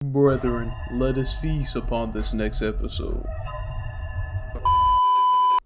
Brethren, let us feast upon this next episode.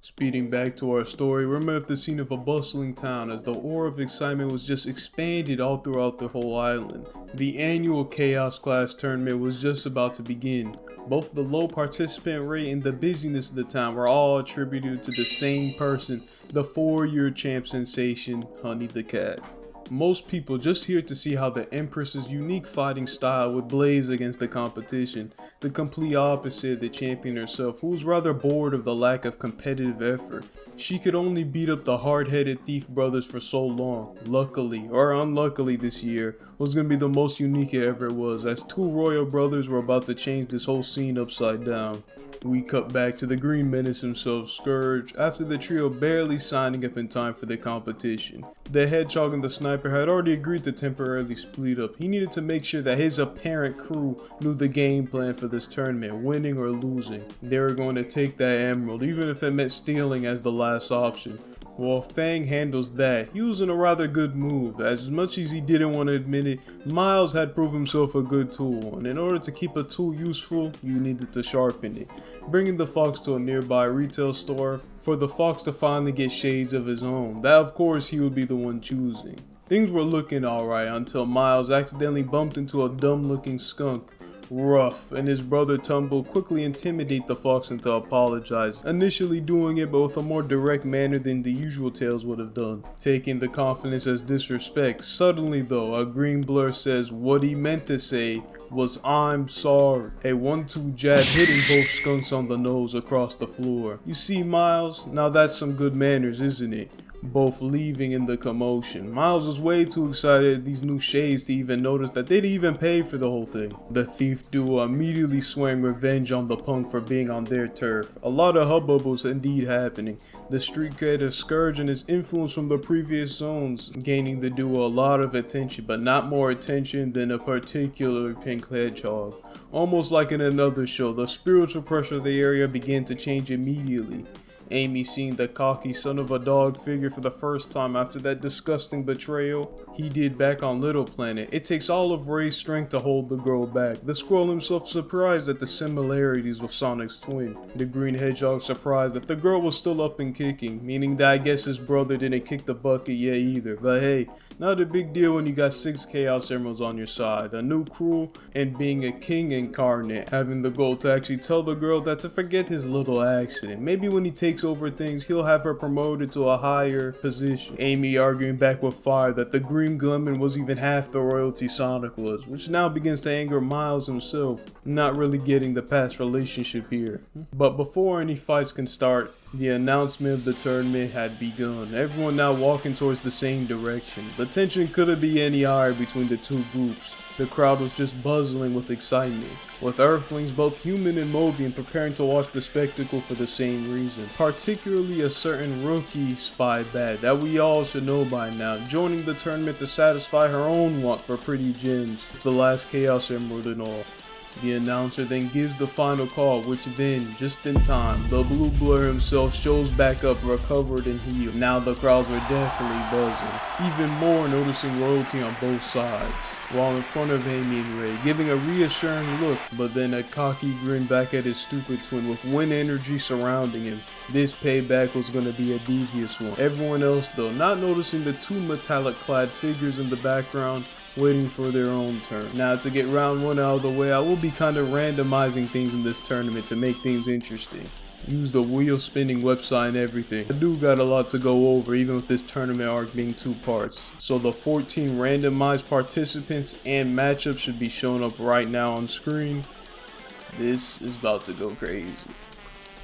Speeding back to our story, we're met with the scene of a bustling town as the aura of excitement was just expanded all throughout the whole island. The annual Chaos Class tournament was just about to begin. Both the low participant rate and the busyness of the town were all attributed to the same person, the 4-year champ sensation, Honey the Cat. Most people just here to see how the Empress's unique fighting style would blaze against the competition, the complete opposite of the champion herself, who was rather bored of the lack of competitive effort. She could only beat up the hard-headed thief brothers for so long. Luckily, or unluckily this year, was going to be the most unique it ever was, as two royal brothers were about to change this whole scene upside down. We cut back to the Green Menace himself, Scourge, after the trio barely signing up in time for the competition. The Hedgehog and the Sniper had already agreed to temporarily split up. He needed to make sure that his apparent crew knew the game plan for this tournament, winning or losing. They were going to take that emerald, even if it meant stealing as the last option. While Fang handles that, he was in a rather good move. As much as he didn't want to admit it, Miles had proved himself a good tool, and in order to keep a tool useful, you needed to sharpen it, bringing the fox to a nearby retail store for the fox to finally get shades of his own. That of course he would be the one choosing. Things were looking alright until Miles accidentally bumped into a dumb looking skunk. Rough, and his brother Tumble quickly intimidate the fox into apologizing, initially doing it but with a more direct manner than the usual Tails would have done, taking the confidence as disrespect. Suddenly though, a green blur says what he meant to say was "I'm sorry." A 1-2 jab hitting both skunks on the nose across the floor. You see Miles? Now that's some good manners, isn't it? Both leaving in the commotion. Miles was way too excited at these new shades to even notice that they'd even pay for the whole thing. The thief duo immediately swearing revenge on the punk for being on their turf. A lot of hubbub was indeed happening. The street creator Scourge and his influence from the previous zones gaining the duo a lot of attention, but not more attention than a particular pink hedgehog. Almost like in another show, the spiritual pressure of the area began to change immediately. Amy seeing the cocky son of a dog figure for the first time after that disgusting betrayal he did back on Little Planet. It takes all of Ray's strength to hold the girl back. The squirrel himself surprised at the similarities with Sonic's twin. The green hedgehog surprised that the girl was still up and kicking, meaning that I guess his brother didn't kick the bucket yet either. But hey, not a big deal when you got 6 Chaos Emeralds on your side, a new crew, and being a king incarnate, having the goal to actually tell the girl that to forget his little accident. Maybe when he takes over things, he'll have her promoted to a higher position. Amy arguing back with fire that the green Glemon was even half the royalty Sonic was, which now begins to anger Miles himself, not really getting the past relationship here. But before any fights can start, the announcement of the tournament had begun, everyone now walking towards the same direction. The tension couldn't be any higher between the two groups. The crowd was just buzzing with excitement, with Earthlings, both human and Mobian, preparing to watch the spectacle for the same reason. Particularly a certain rookie Spy Bat that we all should know by now, joining the tournament to satisfy her own want for pretty gems, with the last Chaos Emerald and all. The announcer then gives the final call, which then, just in time, the blue blur himself shows back up recovered and healed. Now the crowds were definitely buzzing, even more noticing royalty on both sides, while in front of Amy and Ray, giving a reassuring look, but then a cocky grin back at his stupid twin with wind energy surrounding him. This payback was going to be a devious one. Everyone else though, not noticing the 2 metallic clad figures in the background, waiting for their own turn. Now to get round 1 out of the way, I will be kind of randomizing things in this tournament to make things interesting. Use the wheel spinning website and everything. I do got a lot to go over, even with this tournament arc being 2 parts. So the 14 randomized participants and matchups should be shown up right now on screen. This is about to go crazy.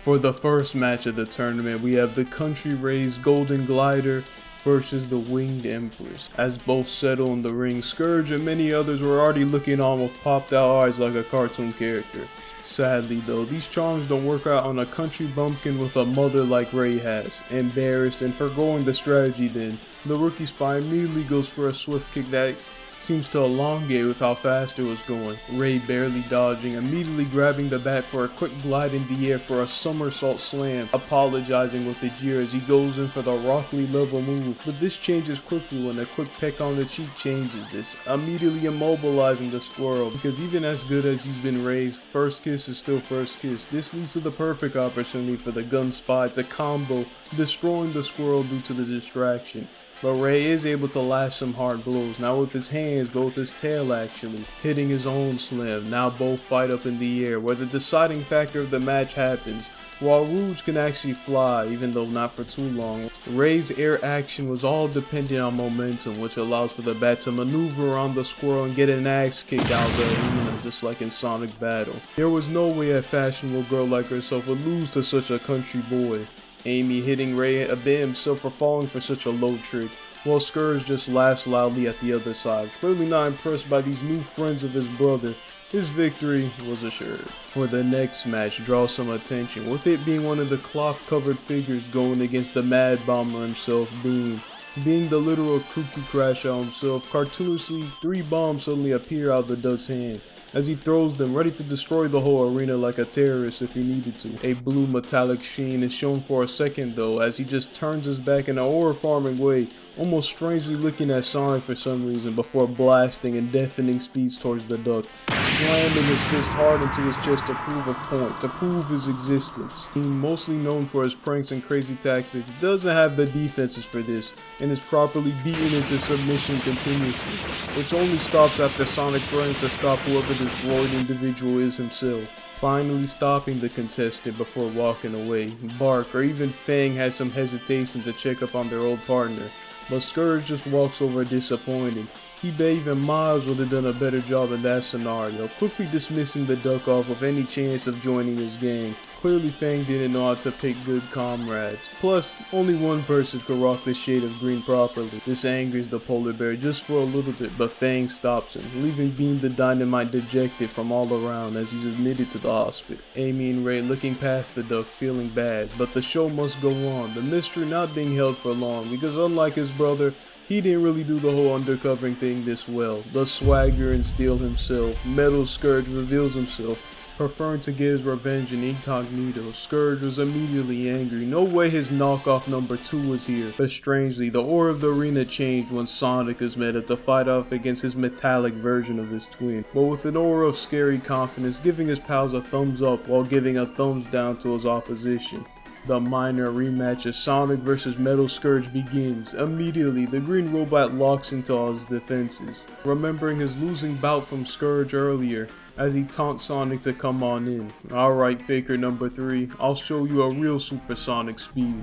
For the first match of the tournament, we have the Country Raised Golden Glider versus the Winged Empress. As both settle in the ring, Scourge and many others were already looking on with popped out eyes like a cartoon character. Sadly though, these charms don't work out on a country bumpkin with a mother like Ray has. Embarrassed and foregoing the strategy then, the rookie spy immediately goes for a swift kick that seems to elongate with how fast it was going. Ray barely dodging, immediately grabbing the bat for a quick glide in the air for a somersault slam, apologizing with a jeer as he goes in for the Rock Lee level move. But this changes quickly when a quick peck on the cheek changes this, immediately immobilizing the squirrel, because even as good as he's been raised, first kiss is still first kiss. This leads to the perfect opportunity for the gun spy to combo, destroying the squirrel due to the distraction. But Ray is able to lash some hard blows, not with his hands but with his tail actually, hitting his own slam. Now both fight up in the air where the deciding factor of the match happens. While Rouge can actually fly, even though not for too long, Ray's air action was all dependent on momentum, which allows for the bat to maneuver around the squirrel and get an axe kicked out of the arena, just like in Sonic Battle. There was no way a fashionable girl like herself would lose to such a country boy. Amy hitting Ray a bit himself for falling for such a low trick, while Scourge just laughs loudly at the other side, clearly not impressed by these new friends of his brother. His victory was assured. For the next match draws some attention, with it being one of the cloth-covered figures going against the Mad Bomber himself, Beam. Being the literal cookie crasher himself, cartoonishly 3 bombs suddenly appear out of the Duck's hand, as he throws them, ready to destroy the whole arena like a terrorist if he needed to. A blue metallic sheen is shown for a second though, as he just turns his back in an aura-farming way, almost strangely looking at Sonic for some reason before blasting in deafening speeds towards the Duck, slamming his fist hard into his chest to prove a point, to prove his existence. Being mostly known for his pranks and crazy tactics, doesn't have the defenses for this, and is properly beaten into submission continuously, which only stops after Sonic threatens to stop whoever this roid individual is himself, finally stopping the contestant before walking away. Bark or even Fang had some hesitation to check up on their old partner, but Scourge just walks over disappointed. He bet even Miles would have done a better job in that scenario, quickly dismissing the Duck off with any chance of joining his gang. Clearly Fang didn't know how to pick good comrades. Plus, only one person could rock the shade of green properly. This angers the polar bear just for a little bit, but Fang stops him, leaving Bean the Dynamite dejected from all around as he's admitted to the hospital. Amy and Ray looking past the Duck, feeling bad, but the show must go on, the mystery not being held for long, because unlike his brother, he didn't really do the whole undercovering thing this well. The swagger and steel himself, Metal Scourge reveals himself, preferring to get his revenge in incognito. Scourge was immediately angry. No way his knockoff number 2 was here. But strangely, the aura of the arena changed when Sonic is met up to fight off against his metallic version of his twin, but with an aura of scary confidence, giving his pals a thumbs up while giving a thumbs down to his opposition. The minor rematch of Sonic vs Metal Scourge begins. Immediately, the green robot locks into all his defenses, remembering his losing bout from Scourge earlier, as he taunts Sonic to come on in. Alright Faker number 3, I'll show you a real supersonic speed.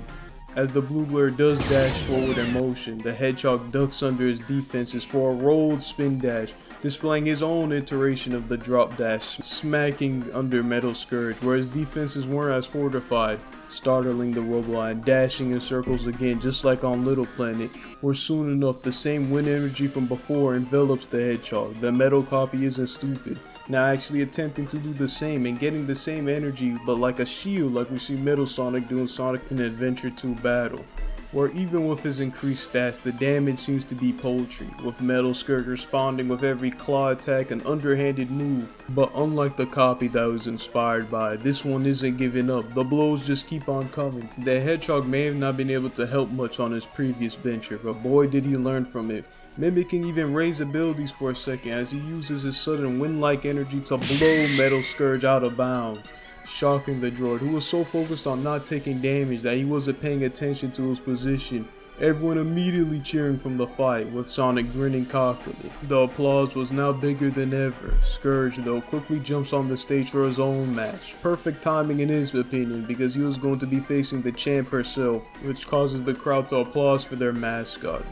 As the blue blur does dash forward in motion, the Hedgehog ducks under his defenses for a rolled spin dash, displaying his own iteration of the drop dash, smacking under Metal Scourge, where his defenses weren't as fortified, startling the robot and dashing in circles again, just like on Little Planet, where soon enough the same wind energy from before envelops the Hedgehog. The metal copy isn't stupid, now actually attempting to do the same and getting the same energy, but like a shield like we see Metal Sonic doing Sonic in Adventure 2 Battle, where even with his increased stats, the damage seems to be poultry, with Metal Scourge responding with every claw attack and underhanded move. But unlike the copy that was inspired by, this one isn't giving up, the blows just keep on coming. The Hedgehog may have not been able to help much on his previous venture, but boy did he learn from it, mimicking even Ray's abilities for a second as he uses his sudden wind-like energy to blow Metal Scourge out of bounds, shocking the droid, who was so focused on not taking damage that he wasn't paying attention to his position. Everyone immediately cheering from the fight, with Sonic grinning cockily. The applause was now bigger than ever. Scourge though quickly jumps on the stage for his own match. Perfect timing in his opinion, because he was going to be facing the champ herself, which causes the crowd to applaud for their mascot.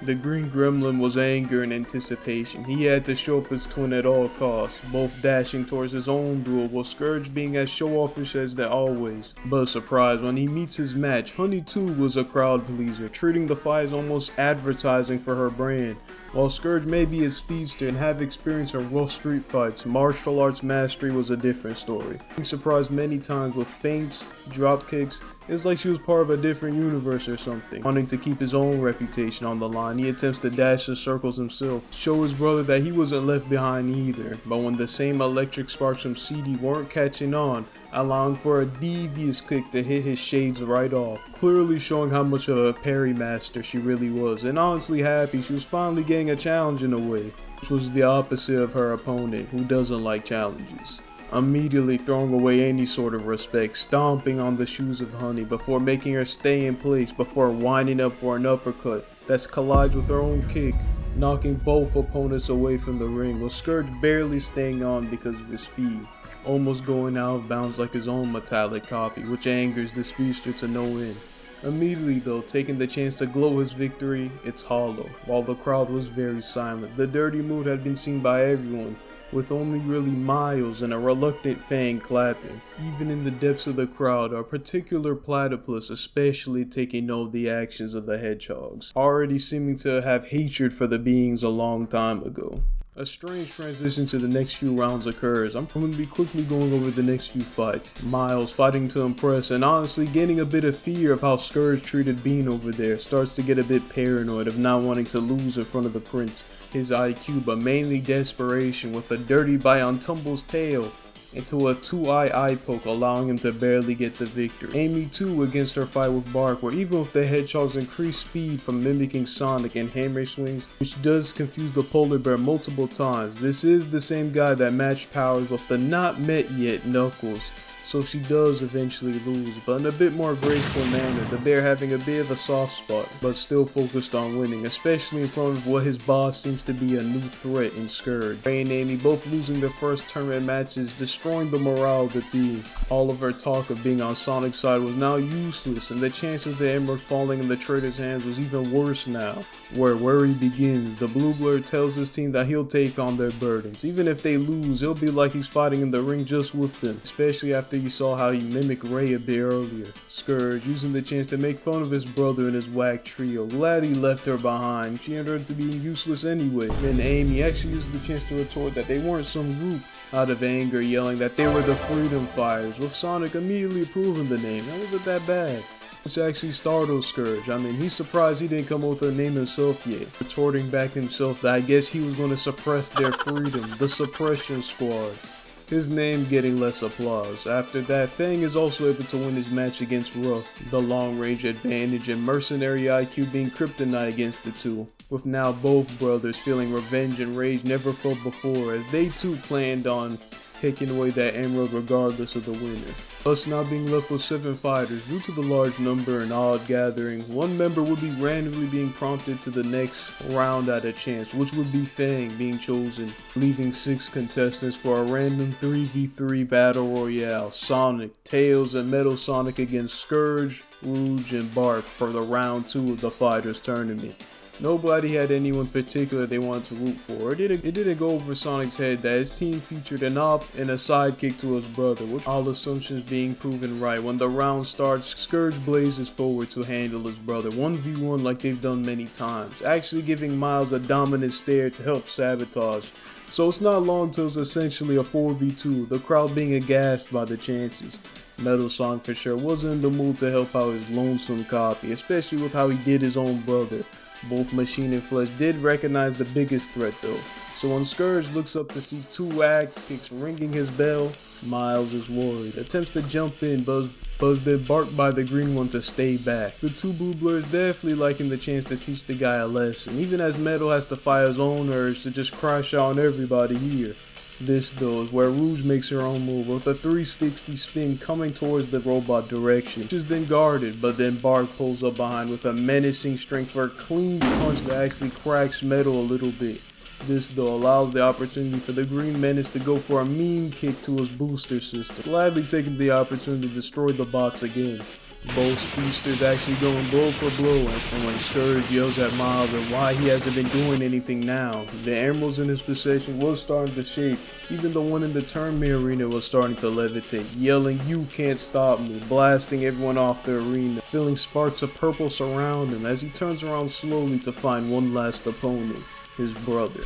The green gremlin was anger and anticipation. He had to show up his twin at all costs, both dashing towards his own duel, while Scourge being as show-offish as they always. But surprise, when he meets his match, Honey too was a crowd pleaser, treating the fight as almost advertising for her brand, While Scourge may be a speedster and have experience in rough street fights, martial arts mastery was a different story. Being surprised many times with feints, drop kicks, it's like she was part of a different universe or something. Wanting to keep his own reputation on the line, he attempts to dash the circles himself, show his brother that he wasn't left behind either. But when the same electric sparks from CD weren't catching on, allowing for a devious kick to hit his shades right off, clearly showing how much of a parry master she really was, and honestly happy she was finally getting a challenge in a way, which was the opposite of her opponent, who doesn't like challenges. Immediately throwing away any sort of respect, stomping on the shoes of Honey before making her stay in place before winding up for an uppercut that collides with her own kick, knocking both opponents away from the ring, with Scourge barely staying on because of his speed, almost going out of bounds like his own metallic copy, which angers the speedster to no end. Immediately though, taking the chance to glow his victory, it's hollow. While the crowd was very silent, the dirty mood had been seen by everyone, with only really Miles and a reluctant Fang clapping. Even in the depths of the crowd, a particular platypus especially taking note of the actions of the hedgehogs, already seeming to have hatred for the beings a long time ago. A strange transition to the next few rounds occurs. I'm going to be quickly going over the next few fights. Miles fighting to impress and honestly getting a bit of fear of how Scourge treated Bean over there. Starts to get a bit paranoid of not wanting to lose in front of the prince. His IQ, but mainly desperation, with a dirty bite on Tumble's tail into a 2-eye poke, allowing him to barely get the victory. Amy too against her fight with Bark, where even with the hedgehog's increased speed from mimicking Sonic and hammer swings, which does confuse the polar bear multiple times, this is the same guy that matched powers with the not met yet Knuckles. So she does eventually lose, but in a bit more graceful manner, the bear having a bit of a soft spot, but still focused on winning, especially in front of what his boss seems to be a new threat in Scourge. Ray and Amy both losing their first tournament matches, destroying the morale of the team. All of her talk of being on Sonic's side was now useless, and the chance of the emerald falling in the traitor's hands was even worse now. Where worry begins, the Blue Blur tells his team that he'll take on their burdens. Even if they lose, it'll be like he's fighting in the ring just with them, especially after you saw how he mimicked Ray a bit earlier. Scourge using the chance to make fun of his brother and his whack trio, glad he left her behind. She ended up to being useless anyway. Then Amy actually used the chance to retort that they weren't some group, out of anger yelling that they were the Freedom Fighters, with Sonic immediately approving the name. That wasn't that bad. Which actually startled Scourge. I mean, he's surprised he didn't come up with a name himself yet. Retorting back himself that I guess he was going to suppress their freedom, the Suppression Squad. His name getting less applause. After that, Fang is also able to win his match against Ruff, the long range advantage and mercenary IQ being kryptonite against the two, with now both brothers feeling revenge and rage never felt before, as they too planned on taking away that emerald regardless of the winner. Us now being left with 7 fighters. Due to the large number and odd gathering, one member would be randomly being prompted to the next round at a chance, which would be Fang being chosen, leaving 6 contestants for a random 3v3 battle royale. Sonic, Tails, and Metal Sonic against Scourge, Rouge, and Bark for the round 2 of the Fighters tournament. Nobody had anyone particular they wanted to root for. It didn't go over Sonic's head that his team featured an op and a sidekick to his brother, which all assumptions being proven right. When the round starts, Scourge blazes forward to handle his brother 1v1 like they've done many times, actually giving Miles a dominant stare to help sabotage. So it's not long till it's essentially a 4v2, the crowd being aghast by the chances. Metal Sonic for sure wasn't in the mood to help out his lonesome copy, especially with how he did his own brother. Both Machine and Flesh did recognize the biggest threat though, so when Scourge looks up to see 2 axe kicks ringing his bell, Miles is worried, attempts to jump in, but then barked by the green one to stay back. The 2 Blue Blurs definitely liking the chance to teach the guy a lesson, even as Metal has to fight his own urge to just crash out on everybody here. This though is where Rouge makes her own move with a 360 spin coming towards the robot direction, which is then guarded, but then Bark pulls up behind with a menacing strength for a clean punch that actually cracks Metal a little bit. This though allows the opportunity for the Green Menace to go for a mean kick to his booster system, gladly taking the opportunity to destroy the bots again. Both speedsters actually going blow for blow, and when Scourge yells at Miles and why he hasn't been doing anything now, the emeralds in his possession was starting to shake. Even the one in the tournament arena was starting to levitate, yelling, "You can't stop me," blasting everyone off the arena, feeling sparks of purple surround him as he turns around slowly to find one last opponent. his brother.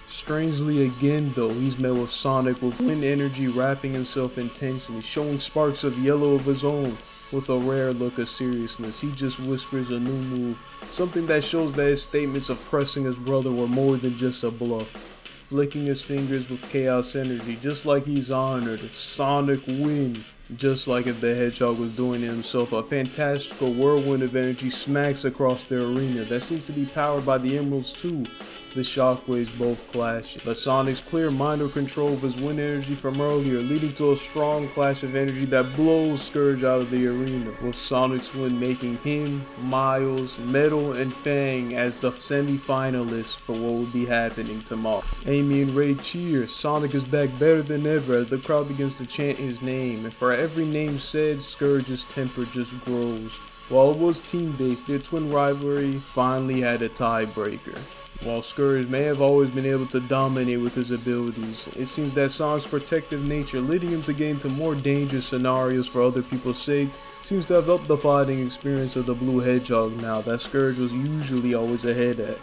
Strangely again though, he's met with Sonic with wind energy wrapping himself intensely, showing sparks of yellow of his own. With a rare look of seriousness, he just whispers a new move, something that shows that his statements of pressing his brother were more than just a bluff. Flicking his fingers with chaos energy, just like he's honored. Sonic win. Just like if the Hedgehog was doing it himself, a fantastical whirlwind of energy smacks across the arena that seems to be powered by the emeralds too. The shockwaves both clashing, but Sonic's clear mind control of his wind energy from earlier, leading to a strong clash of energy that blows Scourge out of the arena, with Sonic's wind making him, Miles, Metal, and Fang as the semi-finalists for what will be happening tomorrow. Amy and Ray cheer. Sonic is back better than ever as the crowd begins to chant his name, and for every name said, Scourge's temper just grows. While it was team-based, their twin rivalry finally had a tiebreaker. While Scourge may have always been able to dominate with his abilities, it seems that Sonic's protective nature, leading him to get into more dangerous scenarios for other people's sake, seems to have upped the fighting experience of the Blue Hedgehog now that Scourge was usually always ahead at.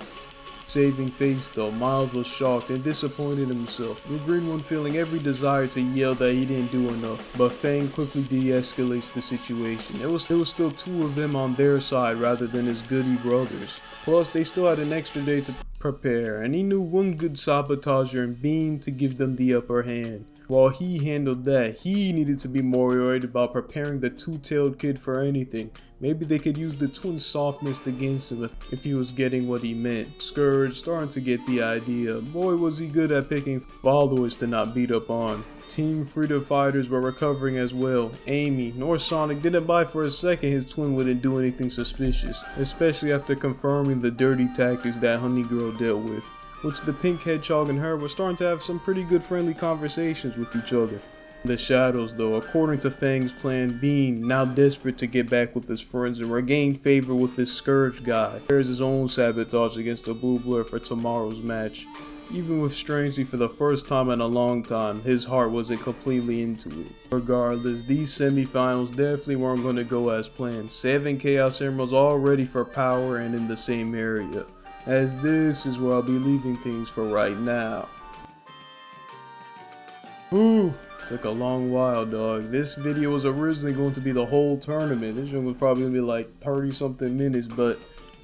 Saving face though, Miles was shocked and disappointed in himself, the green one feeling every desire to yell that he didn't do enough, but Fang quickly de-escalates the situation. It was still two of them on their side rather than his goody brothers. Plus, they still had an extra day to prepare, and he knew one good sabotager in Bean to give them the upper hand. While he handled that, he needed to be more worried about preparing the two-tailed kid for anything. Maybe they could use the twin softness against him if he was getting what he meant. Scourge starting to get the idea. Boy was he good at picking followers to not beat up on. Team Freedom Fighters were recovering as well. Amy nor Sonic didn't buy for a second his twin wouldn't do anything suspicious, especially after confirming the dirty tactics that Honey Girl dealt with, which the Pink Hedgehog and her were starting to have some pretty good friendly conversations with each other. The shadows though, according to Fang's plan, Bean, now desperate to get back with his friends and regain favor with this Scourge guy, shares his own sabotage against the Blue Blur for tomorrow's match. Even with strangely for the first time in a long time, his heart wasn't completely into it. Regardless, these semifinals definitely weren't going to go as planned. 7 Chaos Emeralds all ready for power and in the same area, as this is where I'll be leaving things for right now. Whew, took a long while, dog. This video was originally going to be the whole tournament. This one was probably going to be like 30 something minutes, but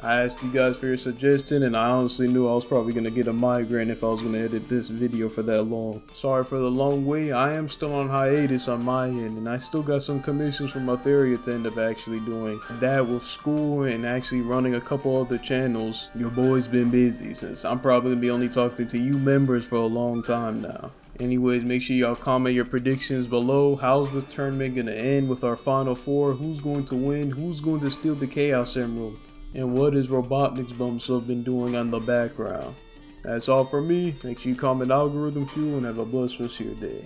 I asked you guys for your suggestion, and I honestly knew I was probably going to get a migraine if I was going to edit this video for that long. Sorry for the long wait. I am still on hiatus on my end, and I still got some commissions from Etheria to end up actually doing that with school and actually running a couple other channels. Your boy's been busy since I'm probably going to be only talking to you members for a long time now. Anyways, make sure y'all comment your predictions below. How's this tournament going to end with our final four? Who's going to win? Who's going to steal the Chaos Emerald? And what is Robotnik's Bumsub been doing on the background? That's all from me. Make sure you comment algorithm fuel and have a blessed rest of your day.